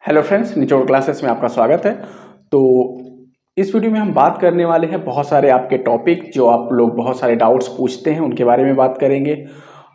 Hello friends, निचोड़ classes में आपका स्वागत है। तो इस वीडियो में हम बात करने वाले हैं बहुत सारे आपके टॉपिक जो आप लोग बहुत सारे डाउट्स पूछते हैं उनके बारे में बात करेंगे,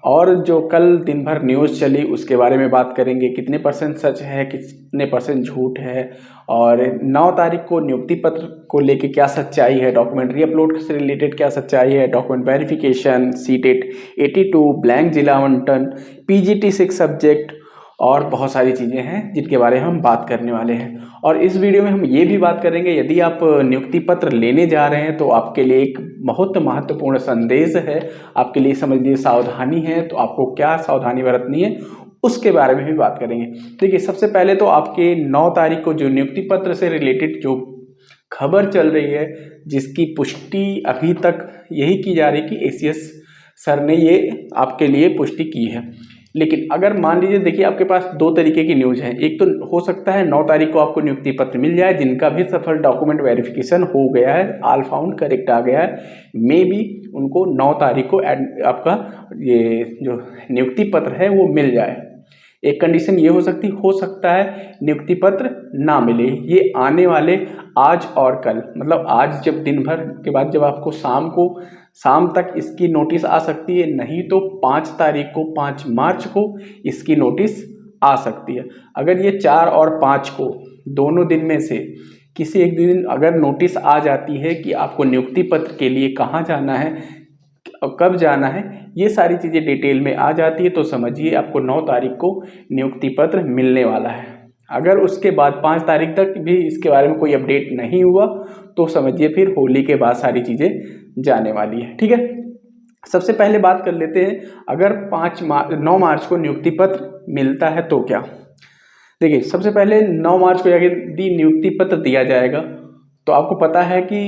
और जो कल दिन भर न्यूज़ चली उसके बारे में बात करेंगे। कितने परसेंट सच है, कितने परसेंट झूठ है, और 9 तारीख को नियुक्ति पत्र को लेके क्या सच्चाई है, डॉक्यूमेंट्री अपलोड से रिलेटेड क्या सच्चाई है, डॉक्यूमेंट वेरिफिकेशन, सीटेट 82, ब्लैंक जिला आवंटन, पीजीटी 6 सब्जेक्ट और बहुत सारी चीज़ें हैं जिनके बारे में हम बात करने वाले हैं। और इस वीडियो में हम ये भी बात करेंगे, यदि आप नियुक्ति पत्र लेने जा रहे हैं तो आपके लिए एक बहुत महत्वपूर्ण संदेश है, आपके लिए समझ लीजिए सावधानी है, तो आपको क्या सावधानी बरतनी है उसके बारे में भी बात करेंगे। देखिए, सबसे पहले तो आपके 9 तारीख को जो नियुक्ति पत्र से रिलेटेड जो खबर चल रही है, जिसकी पुष्टि अभी तक यही की जा रही है कि एसीएस सर ने ये आपके लिए पुष्टि की है। लेकिन अगर मान लीजिए, देखिए आपके पास 2 तरीके की न्यूज़ है। एक तो हो सकता है 9 तारीख को आपको नियुक्ति पत्र मिल जाए, जिनका भी सफल डॉक्यूमेंट वेरिफिकेशन हो गया है, ऑल फाउंड करेक्ट आ गया है, मे बी उनको 9 तारीख को आपका ये जो नियुक्ति पत्र है वो मिल जाए। एक कंडीशन ये हो सकता है नियुक्ति पत्र ना मिले, ये आने वाले आज और कल, मतलब आज जब दिन भर के बाद जब आपको शाम तक इसकी नोटिस आ सकती है, नहीं तो 5 तारीख को 5 मार्च को इसकी नोटिस आ सकती है। अगर ये 4 और 5 को दोनों दिन में से किसी एक दिन अगर नोटिस आ जाती है कि आपको नियुक्ति पत्र के लिए कहाँ जाना है और कब जाना है, ये सारी चीज़ें डिटेल में आ जाती है, तो समझिए आपको 9 तारीख को नियुक्ति पत्र मिलने वाला है। अगर उसके बाद 5 तारीख तक भी इसके बारे में कोई अपडेट नहीं हुआ तो समझिए फिर होली के बाद सारी चीज़ें जाने वाली है। ठीक है, सबसे पहले बात कर लेते हैं, अगर 9 मार्च को नियुक्ति पत्र मिलता है तो क्या। देखिए, सबसे पहले 9 मार्च को यदि नियुक्ति पत्र दिया जाएगा तो आपको पता है कि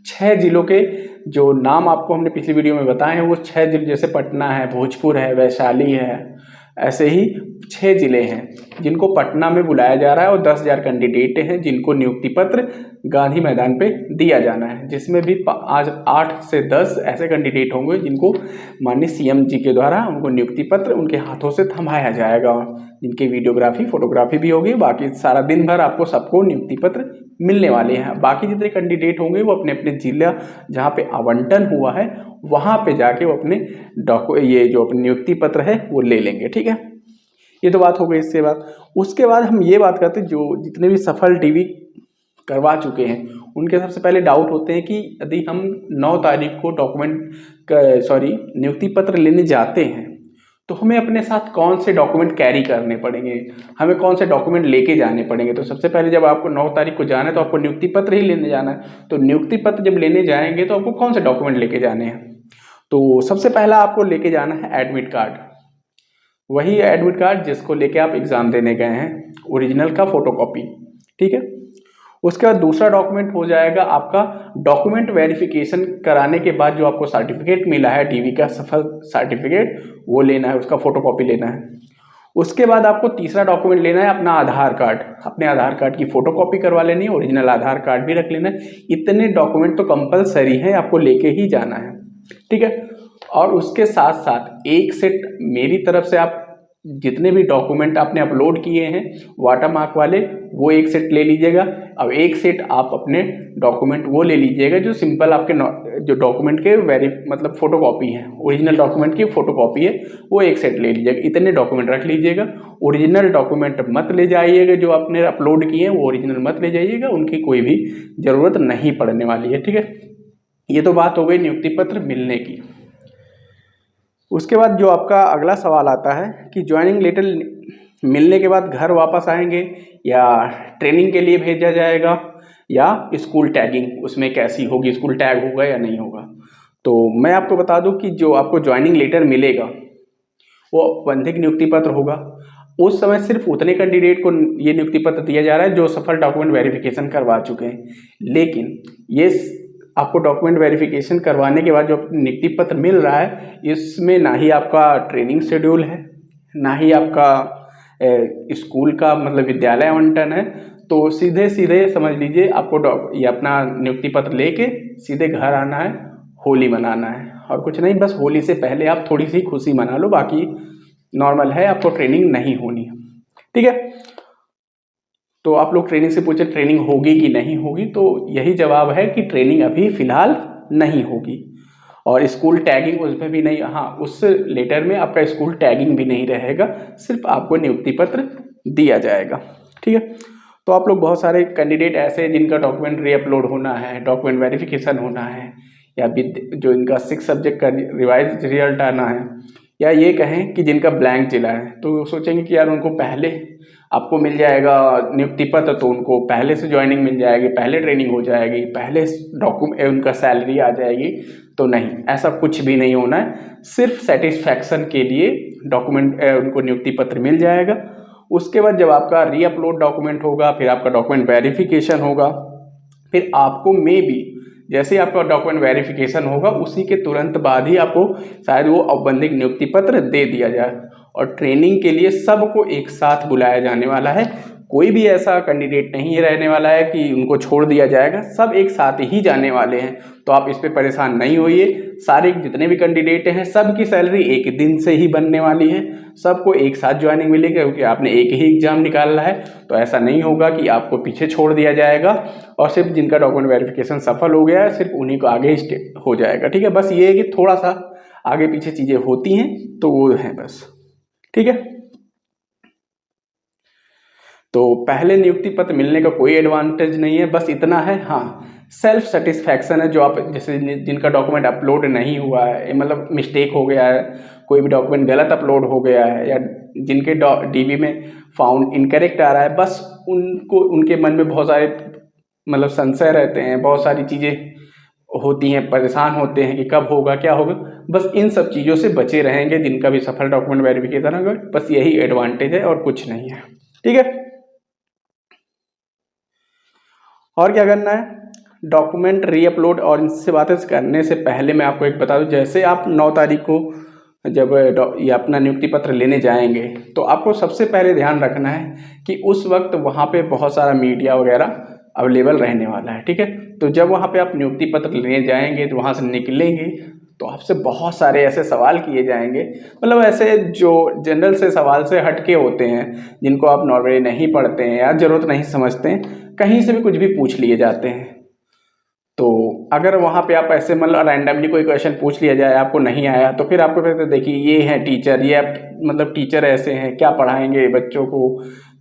6 जिलों के जो नाम आपको हमने पिछली वीडियो में बताए हैं, वो 6 जिले, जैसे पटना है, भोजपुर है, वैशाली है, ऐसे ही 6 जिले हैं जिनको पटना में बुलाया जा रहा है, और 10,000 कैंडिडेट हैं जिनको नियुक्ति पत्र गांधी मैदान पे दिया जाना है, जिसमें भी आज 8 से 10 ऐसे कैंडिडेट होंगे जिनको माननीय सीएम जी के द्वारा उनको नियुक्ति पत्र उनके हाथों से थमाया जाएगा, जिनकी वीडियोग्राफी फोटोग्राफी भी होगी। बाकी सारा दिन भर आपको सबको नियुक्ति पत्र मिलने वाले हैं। बाकी जितने कैंडिडेट होंगे वो अपने अपने जिला जहाँ पे आवंटन हुआ है वहाँ पे जाके वो अपने ये जो अपनी नियुक्ति पत्र है वो ले लेंगे। ठीक है, ये तो बात हो गई। इसके बाद उसके बाद हम ये बात करते हैं, जो जितने भी सफल टीवी करवा चुके हैं उनके सबसे पहले डाउट होते हैं कि यदि हम 9 तारीख को नियुक्ति पत्र लेने जाते हैं तो हमें अपने साथ कौन से डॉक्यूमेंट कैरी करने पड़ेंगे, हमें कौन से डॉक्यूमेंट लेके जाने पड़ेंगे। तो सबसे पहले जब आपको 9 तारीख को जाना है तो आपको नियुक्ति पत्र ही लेने जाना है, तो नियुक्ति पत्र जब लेने जाएंगे तो आपको कौन से डॉक्यूमेंट लेके जाने हैं। तो सबसे पहला आपको लेके जाना है एडमिट कार्ड, वही एडमिट कार्ड जिसको लेके आप एग्ज़ाम देने गए हैं, ओरिजिनल का फोटोकॉपी। ठीक है, उसके बाद दूसरा डॉक्यूमेंट हो जाएगा आपका डॉक्यूमेंट वेरिफिकेशन कराने के बाद जो आपको सर्टिफिकेट मिला है, टीवी का सफल सर्टिफिकेट, वो लेना है, उसका फोटोकॉपी लेना है। उसके बाद आपको तीसरा डॉक्यूमेंट लेना है अपना आधार कार्ड, अपने आधार कार्ड की फोटोकॉपी करवा लेनी है, ओरिजिनल आधार कार्ड भी रख लेना है। इतने डॉक्यूमेंट तो कंपलसरी है, आपको लेके ही जाना है। ठीक है, और उसके साथ साथ एक सेट मेरी तरफ से आप जितने भी डॉक्यूमेंट आपने अपलोड किए हैं वाटरमार्क वाले, वो एक सेट ले लीजिएगा। अब एक सेट आप अपने डॉक्यूमेंट वो ले लीजिएगा जो सिंपल आपके जो डॉक्यूमेंट के मतलब फोटोकॉपी है, ओरिजिनल डॉक्यूमेंट की फोटोकॉपी है, वो एक सेट ले लीजिएगा। इतने डॉक्यूमेंट रख लीजिएगा, ओरिजिनल डॉक्यूमेंट मत ले जाइएगा, जो आपने अपलोड किए हैं वो ओरिजिनल मत ले जाइएगा, उनकी कोई भी ज़रूरत नहीं पड़ने वाली है। ठीक है, ये तो बात हो गई नियुक्ति पत्र मिलने की। उसके बाद जो आपका अगला सवाल आता है कि ज्वाइनिंग लेटर मिलने के बाद घर वापस आएंगे या ट्रेनिंग के लिए भेजा जाएगा या स्कूल टैगिंग उसमें कैसी होगी, स्कूल टैग होगा या नहीं होगा। तो मैं आपको बता दूं कि जो आपको ज्वाइनिंग लेटर मिलेगा वो औपबंधिक नियुक्ति पत्र होगा। उस समय सिर्फ उतने कैंडिडेट को ये नियुक्ति पत्र दिया जा रहा है जो सफल डॉक्यूमेंट वेरिफिकेशन करवा चुके हैं। लेकिन ये आपको डॉक्यूमेंट वेरिफिकेशन करवाने के बाद जो नियुक्ति पत्र मिल रहा है, इसमें ना ही आपका ट्रेनिंग शेड्यूल है, ना ही आपका स्कूल का मतलब विद्यालय आवंटन है। तो सीधे सीधे समझ लीजिए आपको ये अपना नियुक्ति पत्र लेके सीधे घर आना है, होली मनाना है, और कुछ नहीं। बस होली से पहले आप थोड़ी सी खुशी मना लो, बाकी नॉर्मल है, आपको ट्रेनिंग नहीं होनी है। ठीक है, तो आप लोग ट्रेनिंग से पूछे ट्रेनिंग होगी कि नहीं होगी, तो यही जवाब है कि ट्रेनिंग अभी फ़िलहाल नहीं होगी। और स्कूल टैगिंग उसमें भी नहीं, हाँ उस लेटर में आपका स्कूल टैगिंग भी नहीं रहेगा, सिर्फ आपको नियुक्ति पत्र दिया जाएगा। ठीक है, तो आप लोग बहुत सारे कैंडिडेट ऐसे हैं जिनका डॉक्यूमेंट रीअपलोड होना है, डॉक्यूमेंट वेरिफिकेशन होना है, या जो इनका 6 सब्जेक्ट का रिवाइज रिजल्ट आना है, या ये कहें कि जिनका ब्लैंक जिला है, तो सोचेंगे कि यार उनको पहले आपको मिल जाएगा नियुक्ति पत्र, तो उनको पहले से ज्वाइनिंग मिल जाएगी, पहले ट्रेनिंग हो जाएगी, पहले डॉक्यूमेंट उनका सैलरी आ जाएगी। तो नहीं, ऐसा कुछ भी नहीं होना है। सिर्फ सेटिस्फैक्शन के लिए डॉक्यूमेंट उनको नियुक्ति पत्र मिल जाएगा। उसके बाद जब आपका रीअपलोड डॉक्यूमेंट होगा, फिर आपका डॉक्यूमेंट वेरिफिकेशन होगा, फिर आपको मे बी जैसे ही आपका डॉक्यूमेंट वेरिफिकेशन होगा उसी के तुरंत बाद ही आपको शायद वो औपबंधिक नियुक्ति पत्र दे दिया जाए। और ट्रेनिंग के लिए सबको एक साथ बुलाया जाने वाला है, कोई भी ऐसा कैंडिडेट नहीं रहने वाला है कि उनको छोड़ दिया जाएगा, सब एक साथ ही जाने वाले हैं। तो आप इस पे परेशान नहीं होइए, सारे जितने भी कैंडिडेट हैं सबकी सैलरी एक दिन से ही बनने वाली है, सबको एक साथ ज्वाइनिंग मिलेगी, क्योंकि आपने एक ही एग्जाम निकालना है। तो ऐसा नहीं होगा कि आपको पीछे छोड़ दिया जाएगा और सिर्फ जिनका डॉक्यूमेंट वेरिफिकेशन सफल हो गया है सिर्फ उन्हीं को आगे हो जाएगा। ठीक है, बस ये है कि थोड़ा सा आगे पीछे चीज़ें होती हैं तो वो है बस। ठीक है, तो पहले नियुक्ति पत्र मिलने का कोई एडवांटेज नहीं है, बस इतना है हाँ सेल्फ सेटिस्फैक्शन है। जो आप जैसे जिनका डॉक्यूमेंट अपलोड नहीं हुआ है, मतलब मिस्टेक हो गया है, कोई भी डॉक्यूमेंट गलत अपलोड हो गया है, या जिनके डीबी में फाउंड इनकरेक्ट आ रहा है, बस उनको उनके मन में बहुत सारे मतलब संशय रहते हैं, बहुत सारी चीज़ें होती हैं, परेशान होते हैं कि कब होगा क्या होगा। बस इन सब चीज़ों से बचे रहेंगे जिनका भी सफल डॉक्यूमेंट वेरिफिकेशन होगा, बस यही एडवांटेज है और कुछ नहीं है। ठीक है, और क्या करना है, डॉक्यूमेंट रीअपलोड और इनसे बातें करने से पहले मैं आपको एक बता दूं, जैसे आप 9 तारीख को जब ये अपना नियुक्ति पत्र लेने जाएंगे तो आपको सबसे पहले ध्यान रखना है कि उस वक्त वहाँ पे बहुत सारा मीडिया वगैरह अवेलेबल रहने वाला है। ठीक है, तो जब वहाँ पे आप नियुक्ति पत्र लेने जाएंगे तो वहाँ से निकलेंगे तो आपसे बहुत सारे ऐसे सवाल किए जाएंगे, मतलब ऐसे जो जनरल से सवाल से हटके होते हैं, जिनको आप नॉर्मली नहीं पढ़ते हैं या ज़रूरत नहीं समझते हैं, कहीं से भी कुछ भी पूछ लिए जाते हैं। तो अगर वहाँ पे आप ऐसे मतलब रैंडमली कोई क्वेश्चन पूछ लिया जाए, आपको नहीं आया, तो फिर आपको फिर देखिए ये हैं टीचर, ये आप मतलब टीचर ऐसे हैं क्या पढ़ाएंगे बच्चों को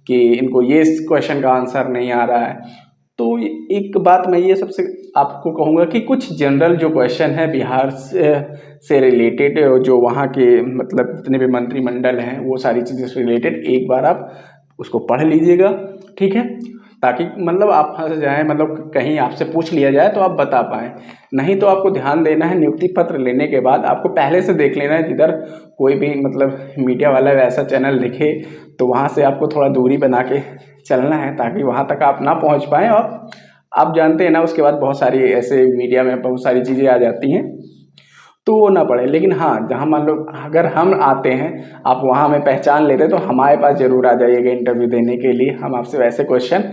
कि इनको ये क्वेश्चन का आंसर नहीं आ रहा है। तो एक बात मैं ये सबसे आपको कहूँगा कि कुछ जनरल जो क्वेश्चन है बिहार से रिलेटेड, जो वहाँ के मतलब जितने भी मंत्रिमंडल हैं वो सारी चीज़ें से रिलेटेड एक बार आप उसको पढ़ लीजिएगा। ठीक है, ताकि मतलब आप फंस जाएं, मतलब कहीं आपसे पूछ लिया जाए तो आप बता पाएँ। नहीं तो आपको ध्यान देना है नियुक्ति पत्र लेने के बाद आपको पहले से देख लेना है, जिधर कोई भी मतलब मीडिया वाला वैसा चैनल दिखे तो वहाँ से आपको थोड़ा दूरी बना के चलना है, ताकि वहाँ तक आप ना पहुँच पाएँ। और आप जानते हैं ना, उसके बाद बहुत सारी ऐसे मीडिया में बहुत सारी चीज़ें आ जाती हैं तो वो ना पड़े। लेकिन हाँ, जहाँ मान लो अगर हम आते हैं, आप वहाँ हमें पहचान लेते हैं, तो हमारे पास ज़रूर आ जाइएगा इंटरव्यू देने के लिए, हम आपसे वैसे क्वेश्चन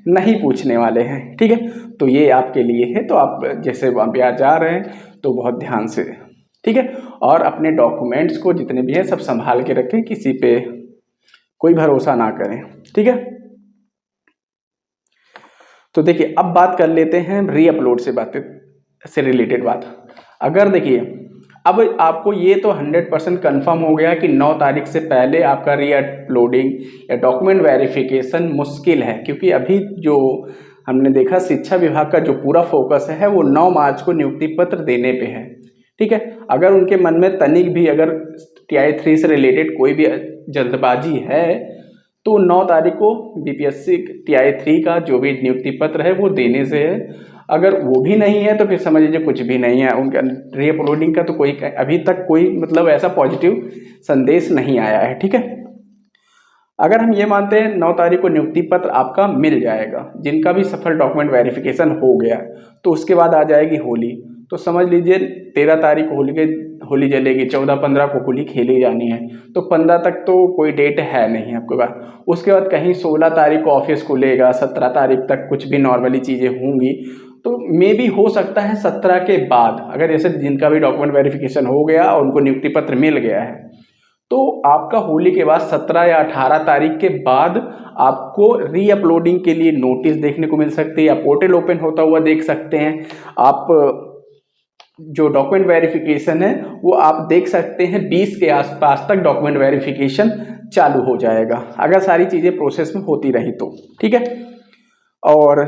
नहीं पूछने वाले हैं। ठीक है, तो ये आपके लिए है, तो आप जैसे बिहार जा रहे हैं तो बहुत ध्यान से, ठीक है, और अपने डॉक्यूमेंट्स को जितने भी हैं सब संभाल के रखें, किसी पे कोई भरोसा ना करें। ठीक है, तो देखिए अब बात कर लेते हैं रीअपलोड से रिलेटेड बात। अगर देखिए अब आपको ये तो 100% कन्फर्म हो गया कि 9 तारीख से पहले आपका रीअपलोडिंग या डॉक्यूमेंट वेरिफिकेशन मुश्किल है, क्योंकि अभी जो हमने देखा शिक्षा विभाग का जो पूरा फोकस है वो 9 मार्च को नियुक्ति पत्र देने पे है। ठीक है, अगर उनके मन में तनिक भी अगर TI 3 से रिलेटेड कोई भी जल्दबाजी है तो 9 तारीख को BPSC TI 3 का जो भी नियुक्ति पत्र है वो देने से है। अगर वो भी नहीं है तो फिर समझ लीजिए कुछ भी नहीं है, उनका रीअपलोडिंग का तो कोई अभी तक कोई मतलब ऐसा पॉजिटिव संदेश नहीं आया है। ठीक है, अगर हम ये मानते हैं 9 तारीख को नियुक्ति पत्र आपका मिल जाएगा, जिनका भी सफल डॉक्यूमेंट वेरिफिकेशन हो गया, तो उसके बाद आ जाएगी होली। तो समझ लीजिए 13 तारीख को होली जलेगी, 14-15 को होली खेली जानी है, तो 15 तक तो कोई डेट है नहीं आपके पास। उसके बाद कहीं 16 तारीख को ऑफिस खुलेगा, 17 तारीख तक कुछ भी नॉर्मली चीज़ें होंगी, तो मे भी हो सकता है 17 के बाद, अगर जैसे जिनका भी डॉक्यूमेंट वेरिफिकेशन हो गया और उनको नियुक्ति पत्र मिल गया है, तो आपका होली के बाद 17 या 18 तारीख के बाद आपको री अपलोडिंग के लिए नोटिस देखने को मिल सकती है, या पोर्टल ओपन होता हुआ देख सकते हैं आप। जो डॉक्यूमेंट वेरिफिकेशन है वो आप देख सकते हैं 20 के आसपास तक डॉक्यूमेंट वेरिफिकेशन चालू हो जाएगा, अगर सारी चीज़ें प्रोसेस में होती रही तो, ठीक है। और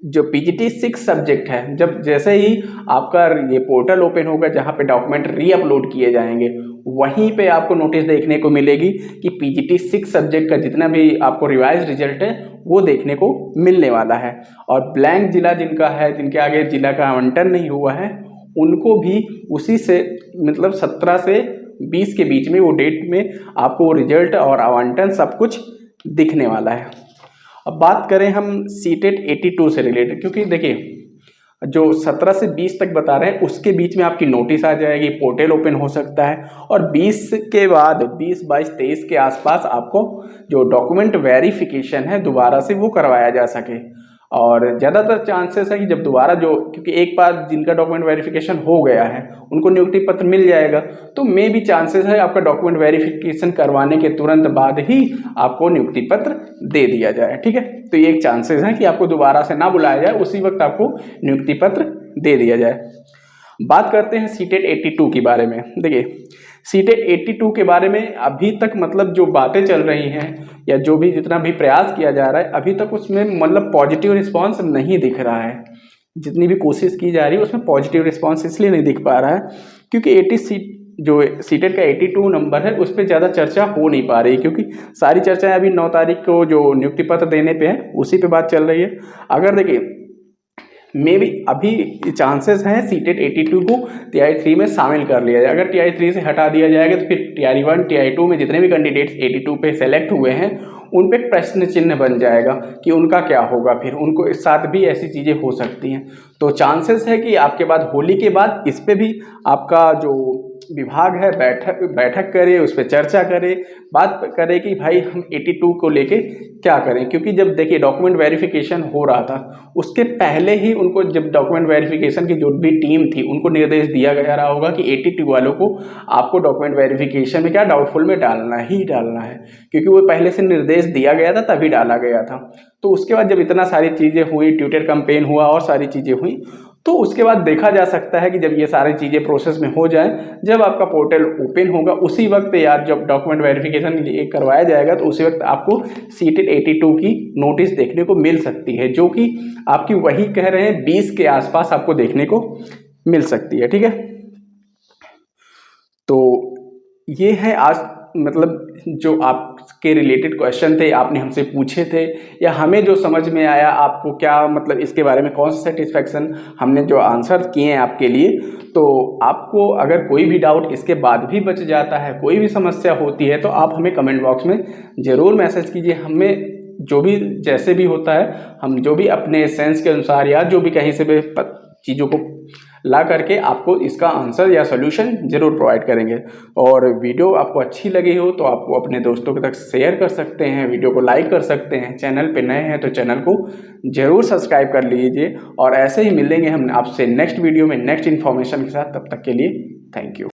जो PGT 6 सब्जेक्ट है, जब जैसे ही आपका ये पोर्टल ओपन होगा जहाँ पे डॉक्यूमेंट री अपलोड किए जाएंगे, वहीं पे आपको नोटिस देखने को मिलेगी कि PGT 6 सब्जेक्ट का जितना भी आपको रिवाइज रिजल्ट है वो देखने को मिलने वाला है। और ब्लैंक जिला जिनका है, जिनके आगे जिला का आवंटन नहीं हुआ है, उनको भी उसी से मतलब 17 से 20 के बीच में वो डेट में आपको रिजल्ट और आवंटन सब कुछ दिखने वाला है। अब बात करें हम सीटेट 82 से रिलेटेड, क्योंकि देखिए जो 17 से 20 तक बता रहे हैं उसके बीच में आपकी नोटिस आ जाएगी, पोर्टल ओपन हो सकता है, और 20 के बाद 20, 22, 23 के आसपास आपको जो डॉक्यूमेंट वेरिफिकेशन है दोबारा से वो करवाया जा सके। और ज़्यादातर चांसेस है कि जब दोबारा क्योंकि एक बार जिनका डॉक्यूमेंट वेरिफिकेशन हो गया है उनको नियुक्ति पत्र मिल जाएगा, तो मे भी चांसेस है आपका डॉक्यूमेंट वेरिफिकेशन करवाने के तुरंत बाद ही आपको नियुक्ति पत्र दे दिया जाए, ठीक है। तो ये एक चांसेस है कि आपको दोबारा से ना बुलाया जाए, उसी वक्त आपको नियुक्ति पत्र दे दिया जाए। बात करते हैं सीटेट 82 के बारे में। देखिए सीटेट 82 के बारे में अभी तक मतलब जो बातें चल रही हैं या जो भी जितना भी प्रयास किया जा रहा है, अभी तक उसमें मतलब पॉजिटिव रिस्पांस नहीं दिख रहा है। जितनी भी कोशिश की जा रही है उसमें पॉजिटिव रिस्पांस इसलिए नहीं दिख पा रहा है क्योंकि 80 जो सीटेट का 82 नंबर है उस पर ज़्यादा चर्चा हो नहीं पा रही, क्योंकि सारी चर्चाएं अभी 9 तारीख को जो नियुक्ति पत्र देने पे है उसी पे बात चल रही है। अगर देखिए मे भी अभी चांसेस हैं सीटेट 82 को TI 3 में शामिल कर लिया जाए। अगर TI 3 से हटा दिया जाएगा तो फिर TI 1 TI 2 में जितने भी कैंडिडेट्स 82 पे सेलेक्ट हुए हैं उन पे प्रश्न चिन्ह बन जाएगा कि उनका क्या होगा, फिर उनको इस साथ भी ऐसी चीज़ें हो सकती हैं। तो चांसेस है कि आपके बाद होली के बाद इस पे भी आपका जो विभाग है बैठक करे, उस पर चर्चा करे, बात करे कि भाई हम 82 को लेके क्या करें। क्योंकि जब देखिए डॉक्यूमेंट वेरिफिकेशन हो रहा था उसके पहले ही उनको, जब डॉक्यूमेंट वेरिफिकेशन की जो भी टीम थी उनको निर्देश दिया गया रहा होगा कि 82 वालों को आपको डॉक्यूमेंट वेरिफिकेशन में क्या डाउटफुल में डालना ही डालना है, क्योंकि वो पहले से निर्देश दिया गया था तभी डाला गया था। तो उसके बाद जब इतना सारी चीज़ें हुई, ट्विटर कैंपेन हुआ और सारी चीज़ें हुई, तो उसके बाद देखा जा सकता है कि जब ये सारी चीज़ें प्रोसेस में हो जाए, जब आपका पोर्टल ओपन होगा उसी वक्त यार जब डॉक्यूमेंट वेरिफिकेशन करवाया जाएगा तो उसी वक्त आपको सीटेट 82 की नोटिस देखने को मिल सकती है, जो कि आपकी वही कह रहे हैं 20 के आसपास आपको देखने को मिल सकती है, ठीक है। तो ये है आज मतलब जो आपके रिलेटेड क्वेश्चन थे, आपने हमसे पूछे थे, या हमें जो समझ में आया, आपको क्या मतलब इसके बारे में कौन सा सेटिस्फेक्शन हमने जो आंसर किए हैं आपके लिए। तो आपको अगर कोई भी डाउट इसके बाद भी बच जाता है, कोई भी समस्या होती है, तो आप हमें कमेंट बॉक्स में ज़रूर मैसेज कीजिए। हमें जो भी जैसे भी होता है, हम जो भी अपने सेंस के अनुसार या जो भी कहीं से भी चीज़ों को ला करके आपको इसका आंसर या सॉल्यूशन ज़रूर प्रोवाइड करेंगे। और वीडियो आपको अच्छी लगी हो तो आप अपने दोस्तों के तक शेयर कर सकते हैं, वीडियो को लाइक कर सकते हैं। चैनल पे नए हैं तो चैनल को ज़रूर सब्सक्राइब कर लीजिए। और ऐसे ही मिलेंगे हम आपसे नेक्स्ट वीडियो में नेक्स्ट इन्फॉर्मेशन के साथ। तब तक के लिए थैंक यू।